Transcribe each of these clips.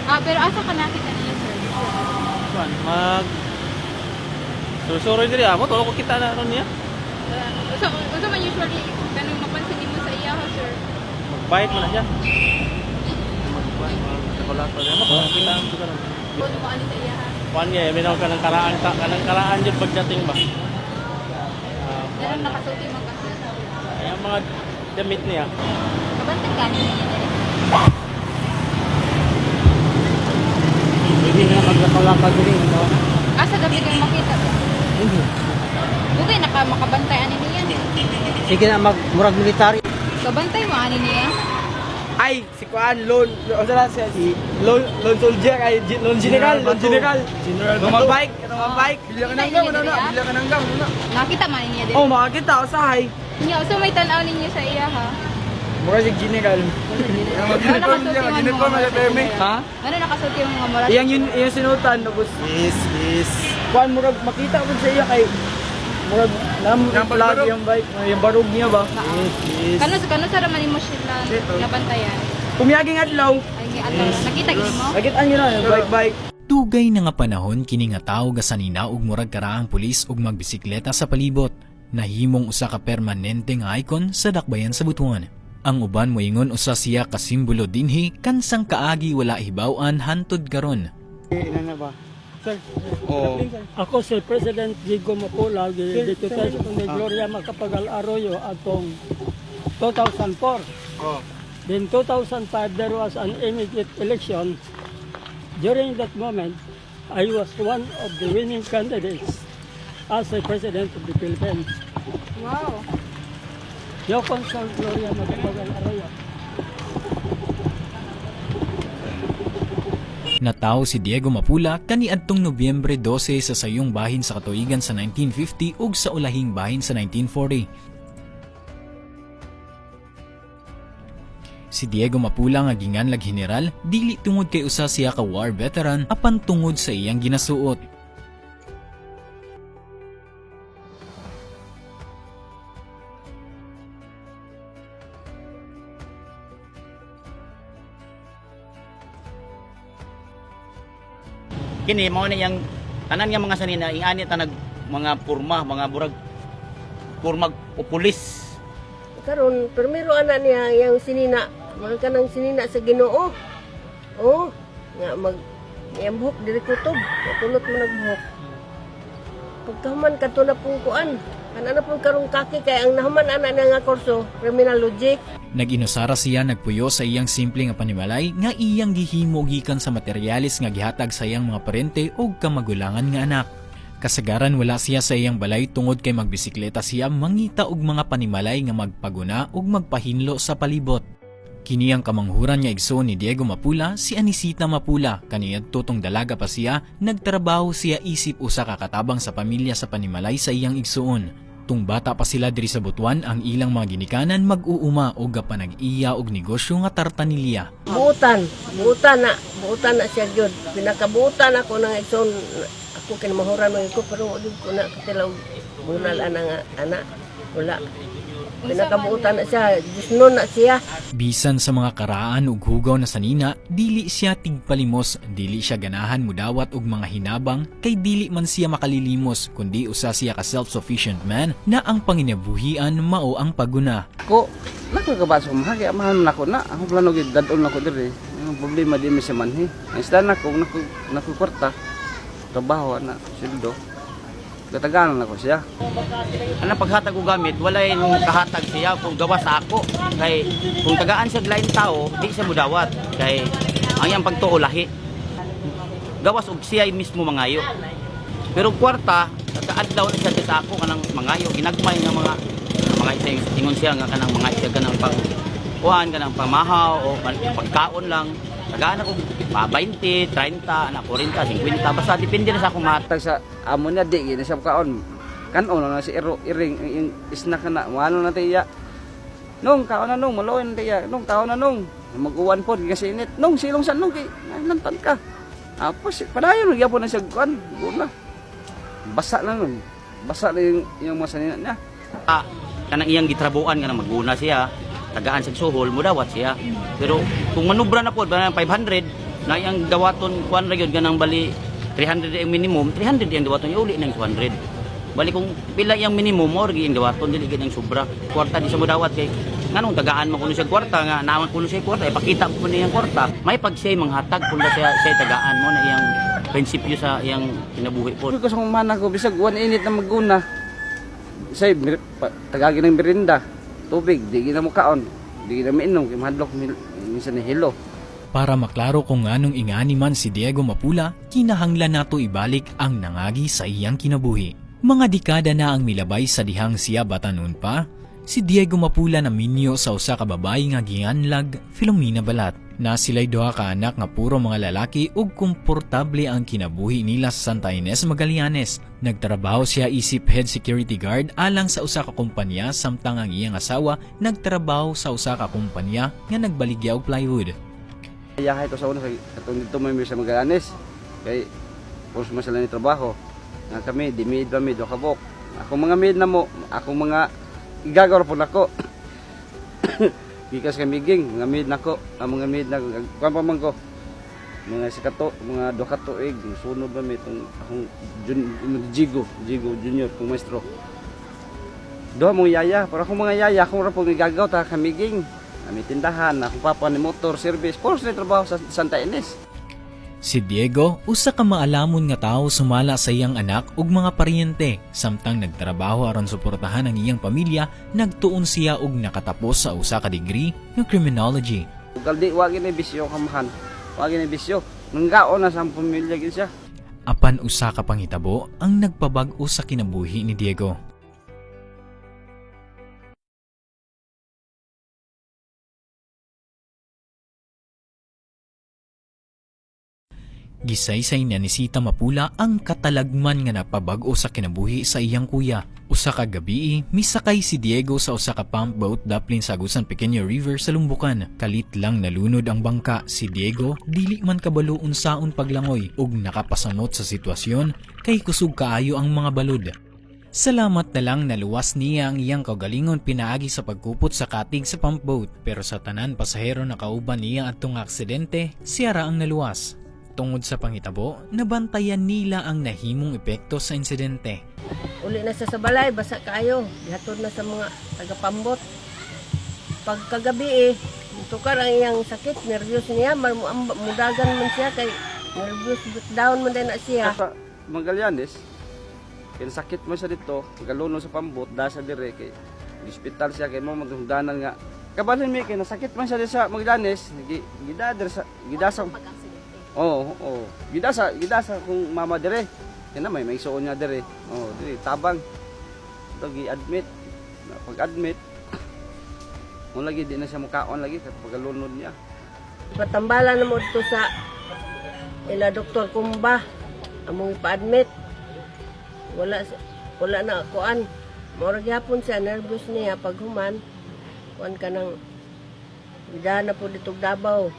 Pero asa ka nakita niya, sir? Kuan surusuroy diri amo to ko kita na ron niya. Usa man usually kanang mapansin nimo sa iya, sir? Magbike man na siya. Magbike magkakulat pa mo to kita ang sugar. Kung mo ani sa iya, ha? Kuan niya minaw kanang karaan jud pagdating ba. Ganun nakasulti mo kasi. Ay ang mga damit niya. Kabantay ka niya diri. Hindi na magkakulat diri no. Asa gabi kang makita? Hindi. Dugay makabantay ani niya. Sige na murag military. Kabantay mo ani niya. Ay, si Kuan, Lone Soldier, ay, Lone General. Tumabike. Bila ka nang gam, nakita man niya diri. Oh, makakita, usahay. Nya, so may tan-aw ninyo sa iya, ha? Mura si General. Ha? Ano nakasulti yung mga moral? Iyang sinutan, nabos. Yes. Kuan, murag makita mo sa iya kay murag lagi yung bike, yung barog niya ba? Yes. Kano sa raman mo sila nabantayan? Kumiyaging adlaw. Ay, nakita gid mo? Nakita niyo na, bike. Tugay na nga panahon kini nga tawo ga sanina og murag karaang pulis ug magbisikleta sa palibot. Nahimong usa ka permanente nga icon sa dakbayan sa Butuan. Ang uban moingon usa siya ka simbolo dinhi kansang kaagi wala hibaw-an hantud karon. Ina na ba? Sir. Oh. Ako si President Diego Mapula dito tayo ni Gloria Macapagal Arroyo atong 2004. Oh. Then 2005 there was an immediate election. During that moment, I was one of the winning candidates as the President of the Philippines. Wow. Yo Consul Gloria Macapagal Arroyo. Natawo si Diego Mapula kaniadtong Nobyembre 12 sa sayong bahin sa katuigan sa 1950 ug sa ulahing bahin sa 1940. Si Diego Mapula nga ginganlag general dili tungod kay usa siya ka war veteran apan tungod sa iyang ginasuot. Kini mao na yang tanan nga mga sanina ingani tanag mga purma, mga burag purmag o pulis. Karon primero ana niya yang sinina, mga kanang sinina sa Ginoo. Oh, nga buhok diri kutob, tulot mo nagbuhok. Pagkahuman kadto na pong kuan, ana pong karong kaki kay ang nahuman ana niya nga kurso, criminology. Nag-inusara siya nagpuyo sa iyang simple nga panimalay nga iyang gihimo gikan sa materyales nga gihatag sa iyang mga parente o kamagulangan nga anak. Kasagaran wala siya sa iyang balay tungod kay magbisikleta siya mangita og mga panimalay nga magpaguna ug magpahinlo sa palibot. Kini ang kamanghuran nga igsoon ni Diego Mapula si Anisita Mapula. Kaniadto tong dalaga pa siya, nagtrabaho siya isip usa ka katabang sa pamilya sa panimalay sa iyang igsoon. Tung bata pa sila diri sa Butuan, ang ilang mga ginikanan mag-uuma og gapanag-iya og negosyo nga tartanilya. Buutan na siya gyud. Pinakabuutan ako nang igsoon ako kinamahuran mo ko pero wala ko na katilaw bunal ana nga wala. Pinakabuutan na siya, gisnon na siya. Bisan sa mga karaan ug hugaw na sanina, dili siya tigpalimos, dili siya ganahan mudawat og mga hinabang, kay dili man siya makalilimos, kundi usa siya ka self-sufficient man na ang panginabuhian mao ang paguna. Ko, nakagabaso mahagi, amahan ako na, ako plano gid dadon ako diri. Ang problema di mi sa manhi. Ang isda na ko, nakukwarta, trabaho na, sildo. Katagalan ako siya. Ana paghatag og gamit walay nung kahatag siya kung gawas sa ako. Kay kung tagaan siya lain tao, di siya mudawat. Kay ang iyang pagtuo lahi. Gawas og siya mismo mangayo. Pero kwarta, kaadlaw na siya sa ako kanang mangayo, ginagmay nga mga ingon siya nga kanang mga siya kanang kuan kanang pamahaw o pagkaon lang. Tagaan ako 20, 30, 40, 50, basta depende na sa akong Tag sa amo niya di gina siya kaon. Kanon na si iring yung isnak na walo na tiya. Nung kaon na nung maloy na tiya. Nung kaon na nung mag-uwan po kasi init. Nung silong san nung kay nantan ka. Apos padayon gyapon na siya kuan. Guna. Basa na nun. Basa na yung mga sanina niya. Kanang iyang gitrabuan nga maguna siya, tagaan sa suhol, mudawat siya. Pero kung manubra na po, 500, Na yang dawaton kuan ra gyud ganang bali 300 ang minimum, 300 ang dawaton uli nang 200. Bali kung pila yang minimum or gyud ang dawaton dili gyud ang sobra. Kwarta di sa modawat kay nganong tagaan mo kuno sa kwarta nga naman kuno sa kwarta ipakita mo niya ang kwarta. May pag siya manghatag kun siya tagaan mo na iyang prinsipyo sa iyang kinabuhi po. Ko sa mana ko bisag 1 init na maguna. Say tagagin ng merinda, tubig, di gina mo kaon, di gina miinom, kay mahadlok minsan ni hilo. Para maklaro kung anong ingani man si Diego Mapula, kinahanglan nato ibalik ang nangagi sa iyang kinabuhi. Mga dekada na ang milabay sa dihang siya batanon pa, si Diego Mapula na minyo sa usa ka babae nga gianlag Filomena Balat. Na sila'y duha ka anak nga puro mga lalaki ug komportable ang kinabuhi nila sa Santa Ines, Magallanes. Nagtrabaho siya isip head security guard alang sa usa ka kumpanya samtang ang iyang asawa nagtrabaho sa usa ka kumpanya nga nagbaligya og plywood. Yahay ko sa una katong dito may sa Magallanes. Kay pos man sila ni trabaho. Nga kami dimid kami do kabok. Ako mga maid na mo, ako mga igagaw po nako. Gikas kami ging, mga maid nako, ang mga maid na kuan pa man ko. Mga sikato, mga duha ka tuig, sunod ba mi tong akong Jigo Junior kung maestro. Duha mong yaya, para akong mga yaya, akong ra po gigagaw ta kami ging. Kami tindahan, akong papa ni motor service, poros na trabaho sa Santa Ines. Si Diego, usa ka maalamon nga tawo sumala sa iyang anak ug mga paryente. Samtang nagtrabaho aron suportahan ang iyang pamilya, nagtuon siya og nakatapos sa usa ka degree nga criminology. Ugal di wagi na bisyo kamahan. Wagi na bisyo. Nanggaon na sa pamilya gid siya. Apan usa ka panghitabo ang nagpabag-o sa kinabuhi ni Diego. Gisaysay na ni Sita Mapula ang katalagman nga napabag-o sa kinabuhi sa iyang kuya. Usa ka gabi, misakay si Diego sa usa ka pump boat daplin sa Agusan Pequeño River sa Lumbukan. Kalit lang nalunod ang bangka. Si Diego dili man kabalo unsaon paglangoy ug nakapasamot sa sitwasyon kay kusog kaayo ang mga balod. Salamat na lang naluwas niya ang iyang kaugalingon pinaagi sa pagkupot sa katig sa pump boat, pero sa tanan pasahero na kauban niya atong aksidente, siya ra ang naluwas. Tungod sa panghitabo, nabantayan nila ang nahimong epekto sa insidente. Uli na sa balay, basa kayo. Ihatod na sa mga tagapambot. Pagkagabi tukar ang iyang sakit, nervyos niya, mudagan man siya kay nervyos down man din na siya. Sa Magallanes, kaya sakit mo siya dito, pagkaluno sa pambot, dasa dire kay hospital siya kay mo magdanan nga. Kabalhin mi kay nasakit man siya sa Magallanes, gidasa. Oo. Gidasa kung mama dire. Kaya may suon niya dire. Dire tabang. Ito gi-admit. Pag-admit, mo lagi di na siya mukaon lagi sa pagkalunod niya. Patambalan na mo ito sa ila Dr. Kumba. Among ipa-admit. Wala na kuan. Murag yapon siya, nervous niya paghuman. Kuan ka ng gidana po dito Davao.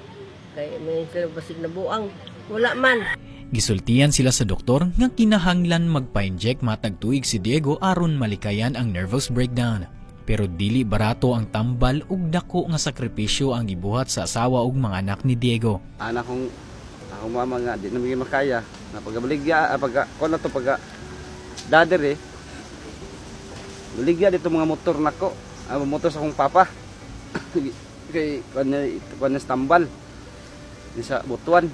Kay may sila basig na buang. Wala man. Gisultihan sila sa doktor nga kinahanglan magpa-inject matag tuig si Diego aron malikayan ang nervous breakdown. Pero dili barato ang tambal ug dako nga sakripisyo ang gibuhat sa asawa ug mga anak ni Diego. Anak kong akong mama nga di na maging makaya na pagbaligya pagka dader baligya dito mga motor nako. Motor sa akong papa. Kay kuan tambal sa Butuan.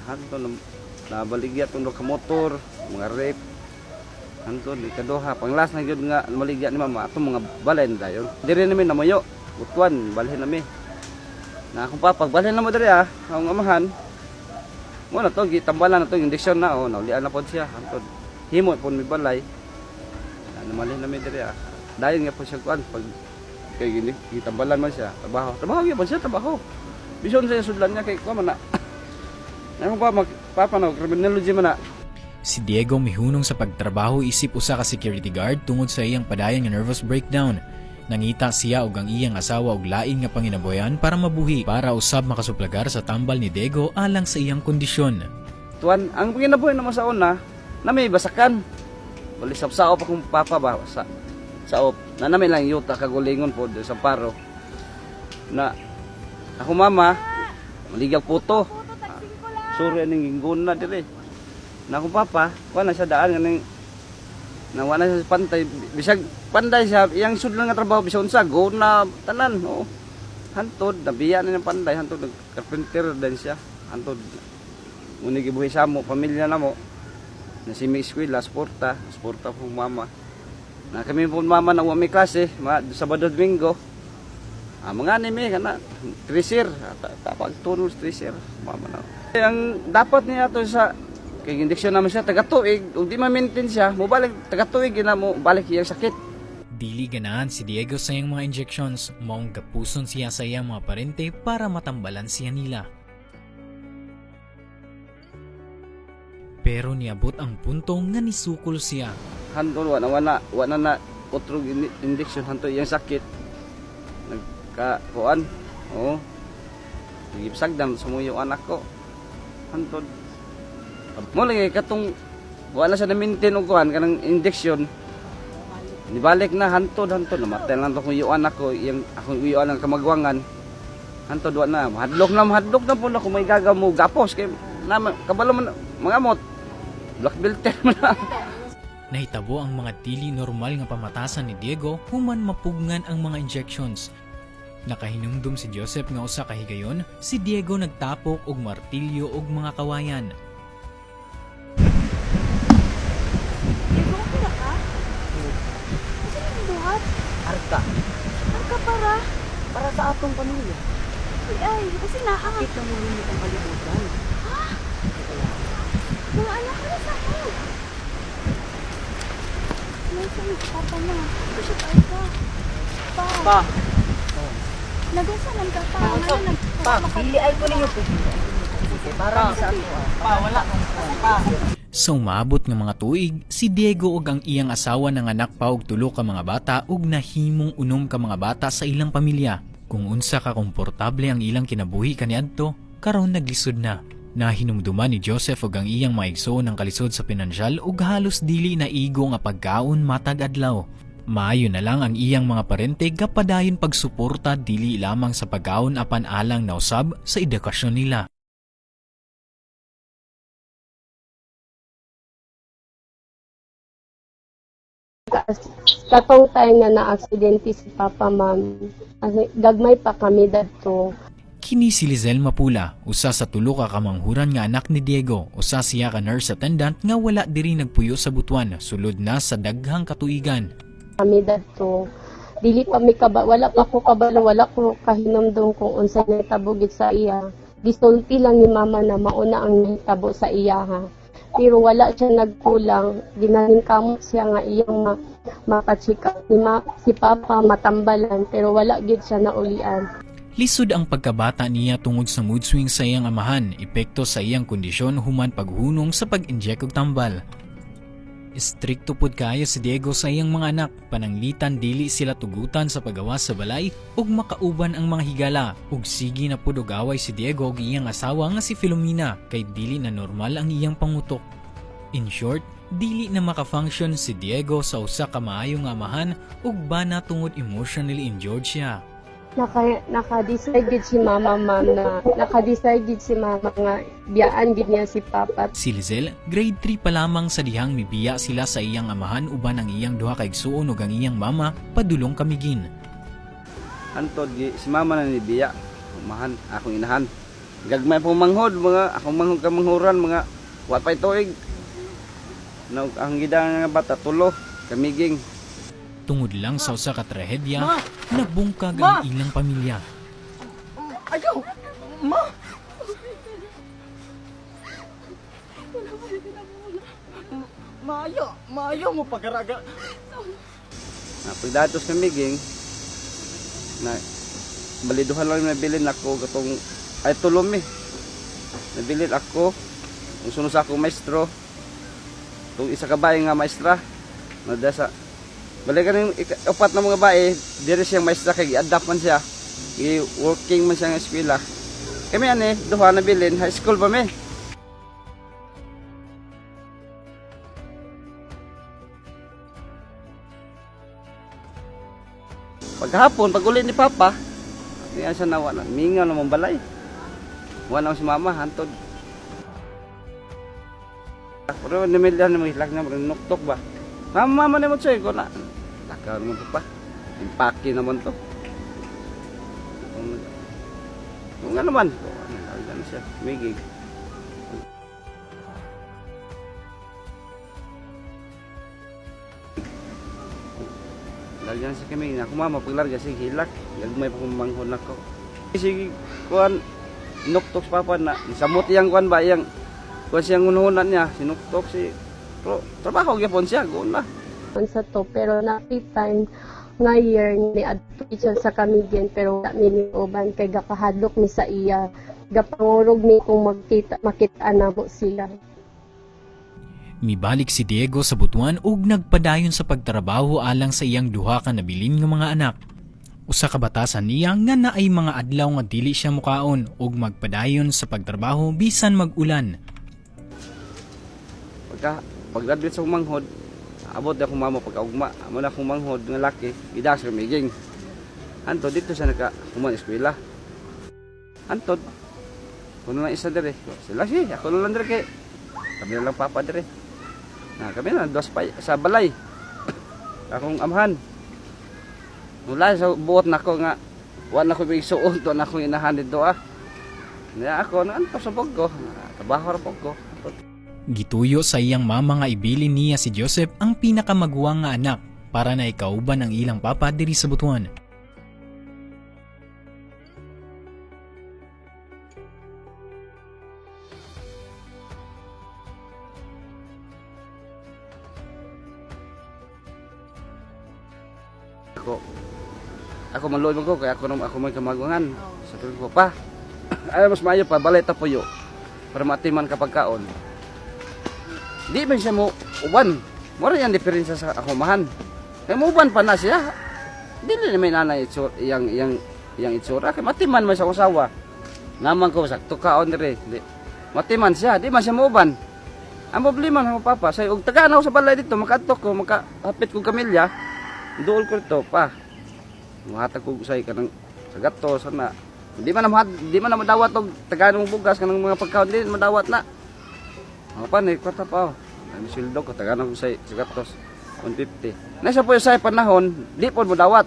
Hanto nabaligya tong ka motor, mga rape. Hanto di kaduha panglas na gyud nga maligya ni mama atong mga balay na dayon. Dire namin namuyo, Butuan, balhin nami. Na akong papa, balhin na mo dire akong amahan. Mo na to gitambalan na to injection na naulian na pod siya. Hanto himo pon mi balay. Ano malhin nami dire Dayon nga po siya kuan pag kay gini gitambalan man siya. Trabaho gyud siya trabaho. Bison sa sudlan niya kay ko man na. Ano ba magpapanaw criminology man na. Si Diego mihunong sa pagtrabaho isip usa ka security guard tungod sa iyang padayon nga nervous breakdown. Nangita siya og ang iyang asawa og lain nga panginabuyan para mabuhi para usab makasuplagar sa tambal ni Diego alang sa iyang kondisyon. Tuan, ang panginabuhi naman sa una na may basakan. Wali sapsao pa kung papa ba sa op. Na namin lang yuta kagulingon po sa paro. Na ako mama, maligag puto. suri ning ginggon na dire. Na akong papa, wala sa daan nga na wala sa pantay, bisag panday siya, iyang sud lang nga trabaho bisag unsa go na tanan, oo. Hantod nabiya na ng panday, hantod nag-carpenter din siya. Hantod unig gibuhi sa mo, pamilya na mo. Na si may eskwela, sporta po mama. Na kami po mama na may klase, Sabado Domingo. Mga anime kana treasure, tapag tunos treasure mama na. Ang dapat niya to sa kay injection naman siya taga-tuig, ug di ma-maintain siya, mobalik taga-tuig na mo balik iyang sakit. Dili ganahan si Diego sa iyang mga injections, maong gapuson siya sa iyang mga parente para matambalan siya nila. Pero niabot ang punto nga nisukol siya. Hantod wala na otrog injection hanto iyang sakit. Nagkakuan. Oo. Gibsagdan sumuyo anak ko. Hantod mo lagi katong wala siya na maintain og kuan kanang injection. Nibalik na hantod namatay lang to kung yuan ako iyang akong yuan ang kamagwangan. Hantod wa na hadlok na po na kung may gagaw mo gapos kay na kabalo man mga amot black belt man na. Nahitabo ang mga dili normal nga pamatasan ni Diego human mapugngan ang mga injections. Nakahinumdum si Joseph nga usa ka higayon, si Diego nagtapok og martilyo og mga kawayan. Arka. Arka para sa atong pamilya. Ay, kasi nakakit ka mo rin itong kalibutan. Ha? Mga anak ko na sa akin. Nasa yung papa na. Kasi tayo ka. Pa. Nagasanan ka pa. Pa, pili ay ko ninyo po. Para sa ako. Pa, wala. Pa. Sa umabot nga mga tuig, si Diego ug ang iyang asawa nanganak pa og tulo ka mga bata ug nahimong unom ka mga bata sa ilang pamilya. Kung unsa ka komportable ang ilang kinabuhi kaniadto, karon naglisod na. Nahinumduman ni Joseph ug ang iyang mga igsoon ng kalisod sa pinansyal ug halos dili na igo nga pagkaon matag adlaw. Maayo na lang ang iyang mga parente gapadayon pagsuporta dili lamang sa pagkaon apan alang nausab sa edukasyon nila. Katong time nga na-aksidente si Papa, Ma'am, gagmay pa kami dadto. Kini si Lizel Mapula, usa sa tulo ka kamanghuran nga anak ni Diego, usa siya ka nurse attendant nga wala diri nagpuyo sa Butuan, sulod na sa daghang katuigan. Kami dadto, dili pa mi wala pa ko kabalo, wala ko kahinumdum kung unsay nahitabugit sa iya. Gisulti lang ni Mama na mauna ang nahitabo sa iya ha. Pero wala siya nagkulang, ginaling kamot siya nga iyang mapachika si Papa matambalan, pero wala gid siya naulian. Lisod ang pagkabata niya tungod sa mood swing sa iyang amahan, epekto sa iyang kondisyon human paghunong sa pag-inject og tambal. Istrikto pud kaayo si Diego sa iyang mga anak, pananglitan dili sila tugutan sa paggawas sa balay ug makauban ang mga higala, ug sige na pud og away si Diego ug iyang asawa nga si Filomena kay dili na normal ang iyang pangutok. In short, dili na maka-function si Diego sa usa ka maayo nga amahan ug bana tungod emotionally injured siya. Naka-decide gid si Mama, Ma'am, na naka-decide gid si Mama nga biyaan gid niya si Papa. Si Lizel, grade 3 pa lamang sa dihang mibiya sila sa iyang amahan uban ang iyang duha ka igsuon ug ang iyang mama padulong kamigin. Hantod si mama na ni biya, umahan akong inahan. Gagmay po manghod mga akong manghod kamanghuran mga wa pay tuig. Na ang gidang nga bata tulo kamiging. Tungod lang sa usa ka trahedya, nabungkag ang ilang pamilya. Ayaw! Ma! Maayo mo pagaraga. Pagdatos kamiging na baliduhan lang nabilin ako katong ay tulom nabilin ako kung sunod sa akong maestro itong isa ka bae nga maestra nadasa balikan yung upat na mga bae diri siyang maestra kay i-adapt man siya i-working man siya nga eskwela kami duha nabilin high school pa mi. Paghapon, pag uli ni Papa, yan siya nawa na. Mingaw na mong balay. Wala si Mama, hantod. Pero nimilyan mo hilak na nuktok ba. Mama na mo siya ko na. Lakaw mo to pa. Impaki naman to. Kung ano man. Ano siya. Migig. Lagyan sa kami na kumama paglarga sige hilak. Gagmay pa kumanghon ako. Sige kuan nuktok papa na samot yang kuan ba yang kuan siyang unhunan niya sinuktok si pro trabaho gyapon siya guna. Sa to, pero napi time nga year ni admission sa Camiguin pero wala mi uban kay gakahadlok mi sa iya. Gapangurog mi kung makita na mo sila. Mibalik si Diego sa Butuan ug nagpadayon sa pagtrabaho alang sa iyang duha ka nabilin nga mga anak. Usa ka batasan niya nga naay mga adlaw nga dili siya mukaon ug magpadayon sa pagtrabaho bisan mag-ulan. Pag-graduate sa manghod, abot na akong mama pagkaugma. Amo na akong manghod nga laki, gidas sa miging. Antod dito siya naka-human eskwela. Antod, kuno na isa dire. Sila siya, ako na lang dire kay kami na lang papa dire. Na kami na dos pa sa balay. Akong amahan. Mula sa buot nako nga wala ko bigsuon to na akong inahan dito ah. Niya ako na anto sa pagko, trabaho ra pagko. Gituyo sa iyang mama nga ibilin niya si Joseph ang pinakamaguwang nga anak para na ikauban ang ilang papa diri sa Butuan. Ako maluoy mo ko kaya ako may kamaguangan. Sabi ko pa. Ay mas maayo pa balay ta puyo para matiman kapag kaon. Di man siya mo uban. Mora yang diferensya sa ako mahan. Kaya mo uban pa na siya. Dili na may nanay yang itsura kay matiman man sa usawa. Naman ko sakto kaon dire. Matiman siya, di man siya mo uban. Ang problema ng papa say og taga na sa balay dito makaadto ko makahapit ko kamilya. Duol ko to pa. Mahatag ko say kanang sa gato sana. Di man na madawat og taganong bugas kanang mga pagkaon din madawat na. Apa ni kwata pa. Ang sildo ko taganong say sa gatos 150. Nasa po say panahon di po madawat.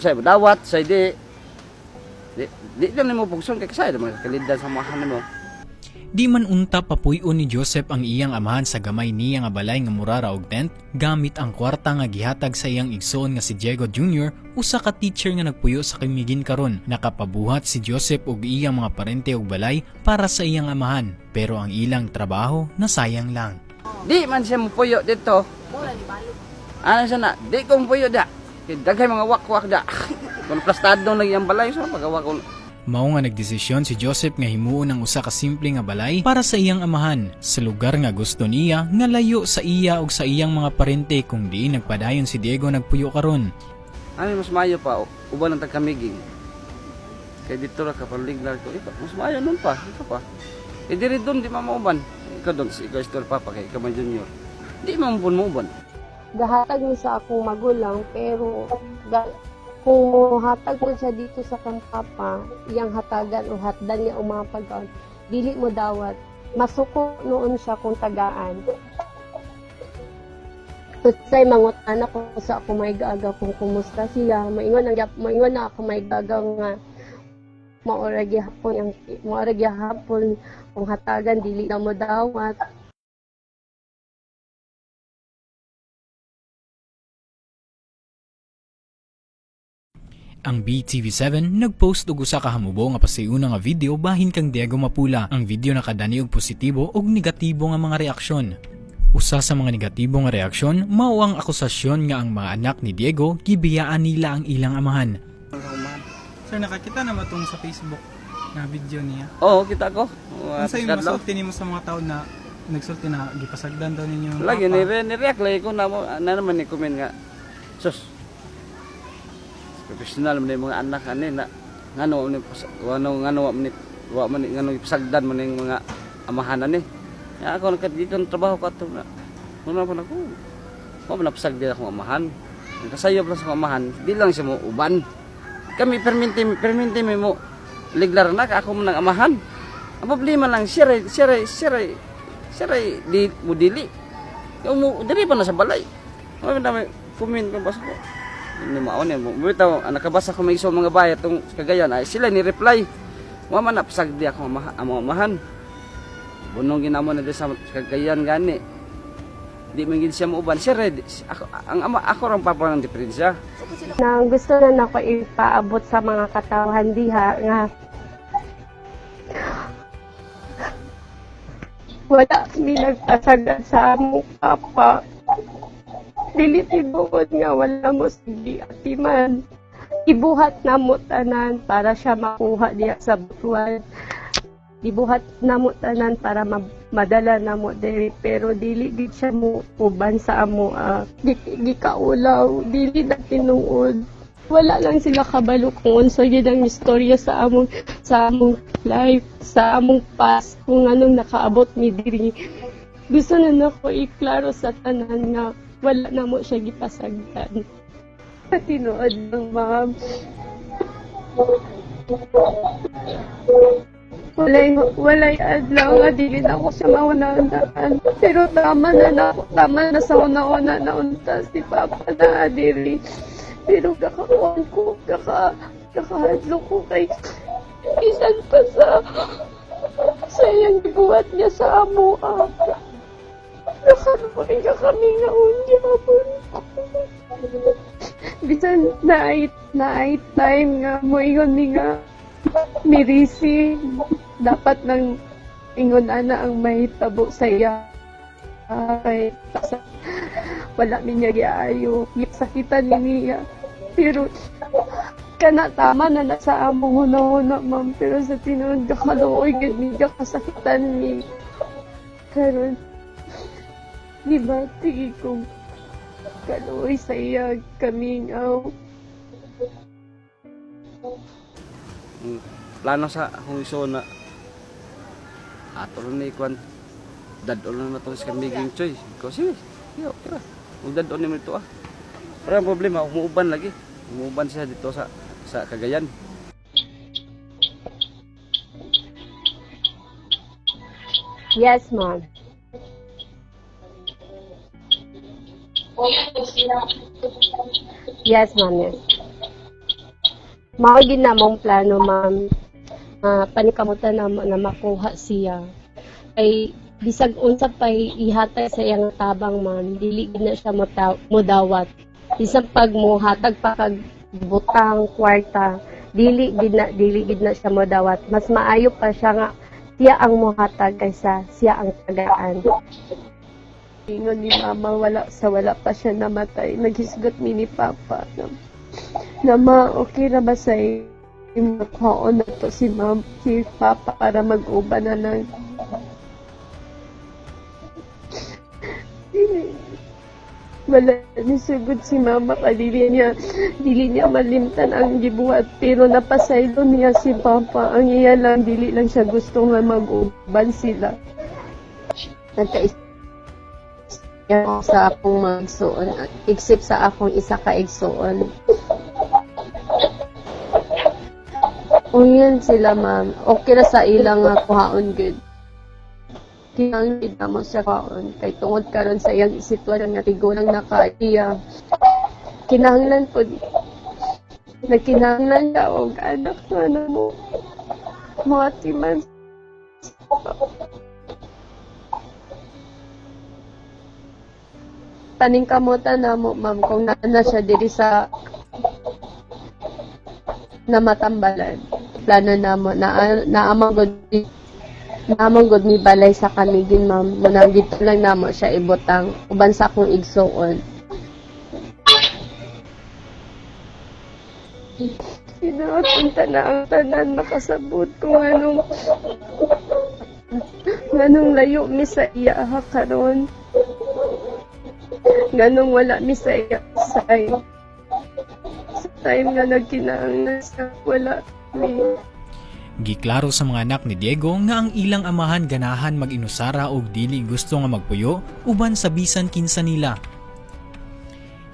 Say madawat say di mo pugson kay say man kalidan sa mahan mo. Di man unta papuy-on ni Joseph ang iyang amahan sa gamay niya nga balay nga murara og tent gamit ang kwarta nga gihatag sa iyang igsoon nga si Diego Jr. usa ka teacher nga nagpuyo sa Camiguin karon. Nakapabuhat si Joseph og iyang mga parente og balay para sa iyang amahan pero ang ilang trabaho nasayang lang. Di man siya mupuyo dito. Ano siya na? Di ko mupuyo da. Daghay mga wakwak da. Kung plastado na iyang balay so pagawa ko. Mao nga nagdesisyon si Joseph nga himuon ang usa ka simple nga balay para sa iyang amahan sa lugar nga gusto niya nga layo sa iya ug sa iyang mga parente kung di nagpadayon si Diego nagpuyo karon. Ano mas mayo pa uban ang Camiguin. Kay dito ra ka paliglar ko ikaw mas mayo nun pa ikaw pa. E diri doon di mamauban. Ikaw doon si ikaw store papa kay ikaw man junior. Di mamauban. Gahatag ni sa akong magulang pero kung hatag mo siya dito sa kampapa, iyang hatagan o hatdan niya o mga pagkaon, dili mo dawat. Masuko noon siya kung tagaan. Tutsay mangutan ako sa ako may gaga kung kumusta siya. Maingon na ako may gaga nga maoragi hapon kung hatagan dili na mo dawat. Ang BTV7 nagpost og usa ka hamubo nga pasiuna nga video bahin kang Diego Mapula. Ang video nakadani og positibo ug negatibo nga mga reaksyon. Usa sa mga negatibo nga reaksyon mao ang akusasyon nga ang mga anak ni Diego gibiyaan nila ang ilang amahan. Sir, nakakita na ba itong sa Facebook na video niya? Oo, kita ko. Ano sa'yo masulti niyo sa mga tao na nagsulti na gipasagdan daw ninyo? Lagi ni-react lagi ko na naman ni comment nga. Sus. Professional man yung mga anak ani na ngano ipasagdan man yung mga amahan ani. Ya ako nagkadikon trabaho ko ato na. Muna pa nako. Mo man napasagdan akong amahan. Ang kasayop lang sa amahan, di lang siya mo uban. Kami perminti mo liglar na ako man ang amahan. Ang problema lang siya Sir ay di mo dili. Yung mo dili pa na sa balay. Ano dami comment ko basta ko. Hindi maon yan. Bitaw nakabasa ko may iso mga bayat tong Cagayan ay sila ni reply. Mama na pasag di ako amahan. Bunong ginamo na sa Cagayan gani. Di man gid siya muuban. Sir ako rang papa ng diferensya. Na gusto na nako ipaabot sa mga katawhan diha nga wala mi nagpasagad sa among papa. Dili tibuod nga wala mo sige atiman. Ibuhat na mo tanan para siya makuha diya sa butuan. Ibuhat na mo tanan para madala na mo diri pero dili gid siya mo uban sa amo gikaulaw dili na tinuod. Wala lang sila kabalo kung unsa gyud ang istorya sa among life, sa among past, kung anong nakaabot mi diri. Gusto na nako iklaro sa tanan nga wala na mo siya gipasagdan. Tinuod lang, ma'am. Walay adlaw nga dili na ako siya maunaan. Pero tama na sa una-una na unta si Papa na diri. Pero kakakuan ko, kakahadlo ko kay isan pa sa iyang gibuhat niya sa amo. Nakaluin ka kami nga unyapon. Bisan na time nga mo ingon ni nga mirisi dapat nang ingon ana ang may tabo sa iya. Kay wala niya giayo sakitan niya pero kana tama na sa among huna-huna, ma'am, pero sa tinuod kakaluoy gid niya kasakitan ni karon di ba tigi kong kaluoy sa iya coming out. Plano sa akong iso na ato rin na ikuan dadol na to sa kamiging choy. Kasi yo kira dadol ni ito Pero ang problema umuuban lagi. Umuuban siya dito sa Cagayan. Yes, ma'am. Yes, ma'am, yes. Mao gid namong plano, ma'am. Panikamutan namo na makuha siya. Ay bisag unsa pay ihatag sa iyang tabang, ma'am, dili gid na siya modawat. Bisag pag mohatag pa kag butang kwarta, dili gid na siya modawat. Mas maayo pa siya nga siya ang mohatag kaysa siya ang tagaan. Ingon ni mama wala pa siya namatay. Naghisgot mi ni papa na okay na ba sa imakaon na to si papa para mag-uban na lang. Wala ni sugod si mama dili niya malimtan ang gibuhat pero napasaylo niya si papa. Ang iya lang dili lang siya gusto nga mag-uban sila. Sa akong magsuon except sa akong isa ka igsuon. Unyan sila, ma'am. Okay na sa ilang kuhaon good. Kinahanglan na mo siya kaon kay tungod karon sa iyang sitwasyon nga tigulang nakaiya. Kinahanglan po nagkinahanglan ka og anak nga mo. Mga timan. Taning kamutan na mo, ma'am, kung na siya diri sa namatambalan. Plano na mo, naamang god ni balay sa kamigin, ma'am. Munang dito lang na mo siya ibutang, uban sa akong igsuon. Sinapunta na ang tanan, makasabot kung anong layo mi sa iya karon. Ganong wala mi sa time nga nagkinahanglan sa wala mi. Giklaro sa mga anak ni Diego nga ang ilang amahan ganahan mag-inusara og dili gusto nga magpuyo uban sa bisan kinsa nila.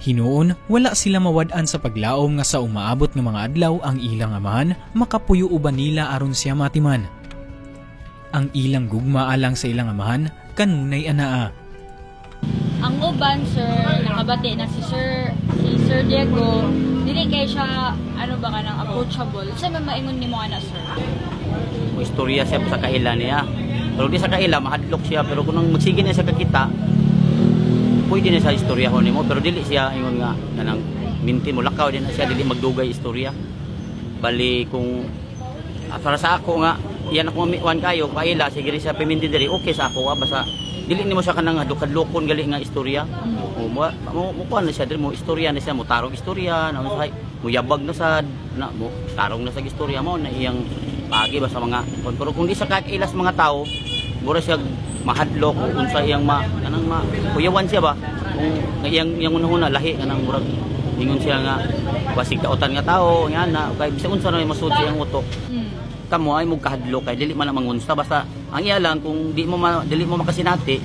Hinuon wala sila mawad-an sa paglaom nga sa umaabot nga mga adlaw ang ilang amahan makapuyo uban nila aron siya matiman. Ang ilang gugma alang sa ilang amahan kanunay anaa. Ang uban, sir, nakabati na si Sir Diego, dili kay siya, ano ba ka nang approachable. Sa maingon ni mo ana, sir? Istorya siya sa kaila niya. Pero di sa kaila, mahadlok siya. Pero kung magsige niya sa kakita, pwede niya sa istorya ho nimo. Pero dili siya, ingon nga, nanang minti mo, lakaw din na siya, dili magdugay istorya. Bali, kung para sa ako nga, iyan ako mamiwan kayo, kaila, sige rin siya piminti diri, okay sa ako, basta dili nimo siya kanang hadlok-hadlokon gali nga istorya. Mo kuan na siya diri mo istorya na siya mo tarong istorya na mo yabag na sad na mo tarong na sa istorya mo na iyang pagi ba sa mga pero kung di sa kakailas mga tao mura siya mahadlok kung sa iyang kanang kuyawan siya ba kung iyang una-una lahi kanang murag ingon siya nga basig kautan nga tao nga na kay bisag unsa na masud siyang utok. Kamo ay mo kahadlok kay dili man na mangunsta basta ang iya lang kung dili mo makasinati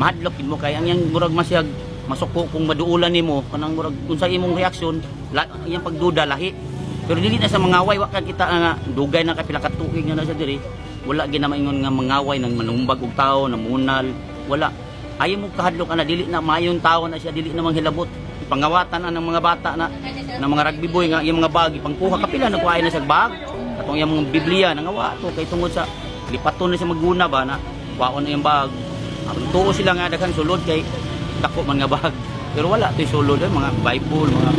mahadlok mo kay ang yang murag masyag masuko kung maduulan nimo kanang murag unsa imong reaksyon iyang pagduda lahi pero dili na sa mangaway wa ka kita nga dugay na kapila ka tuig na sa diri wala ginamaingon nga mangaway nang manumbag og tawo namunal wala ayo mo kahadlok ana dili na mayon tawo na siya dili na manghilabot pangawatan na ng mga bata na ng mga rugby boy nga iyang mga bag pangkuha kapila na kuhay na sa bag atong iyang mga Biblia nangawa to kay tungod sa lipaton na siya maguna ba na waon na yung bag tuo sila nga daghan sulod kay dako man nga bag pero wala to'y sulod mga Bible mga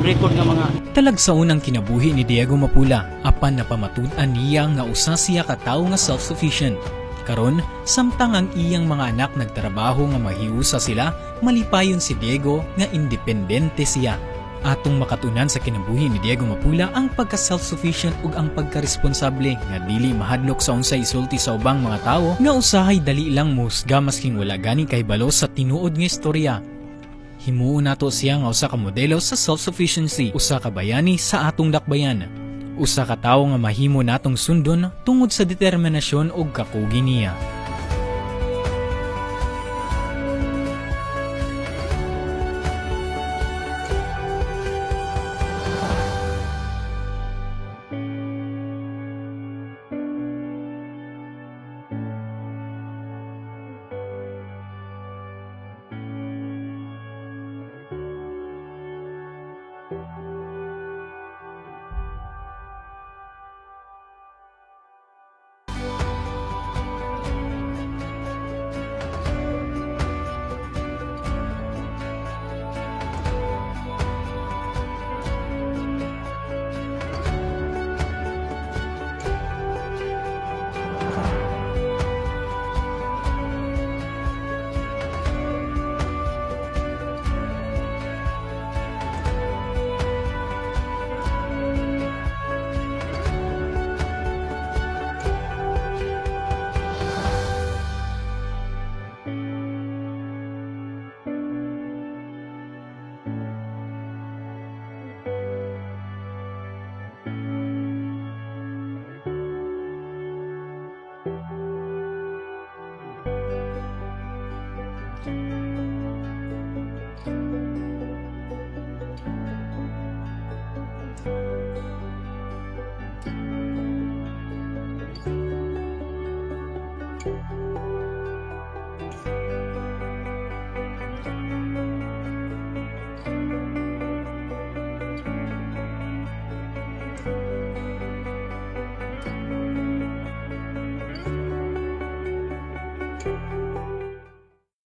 record nga mga Talagsaon ang kinabuhi ni Diego Mapula apan napamatud-an niya nga usa siya ka tawo nga self-sufficient. Karon samtang ang iyang mga anak nagtrabaho nga mahiusa sila malipayon si Diego nga independente siya. Atong makatunan sa kinabuhi ni Diego Mapula ang pagka-self-sufficient ug ang pagka-responsable nga dili mahadlok sa unsay isulti sa ubang mga tawo nga usahay dali lang musga masking wala gani kahibalo sa tinuod nga istorya. Himuon nato siya nga usa ka modelo sa self-sufficiency, usa ka bayani sa atong dakbayan. Usa ka tawo nga mahimo natong sundon tungod sa determinasyon ug kakugi niya.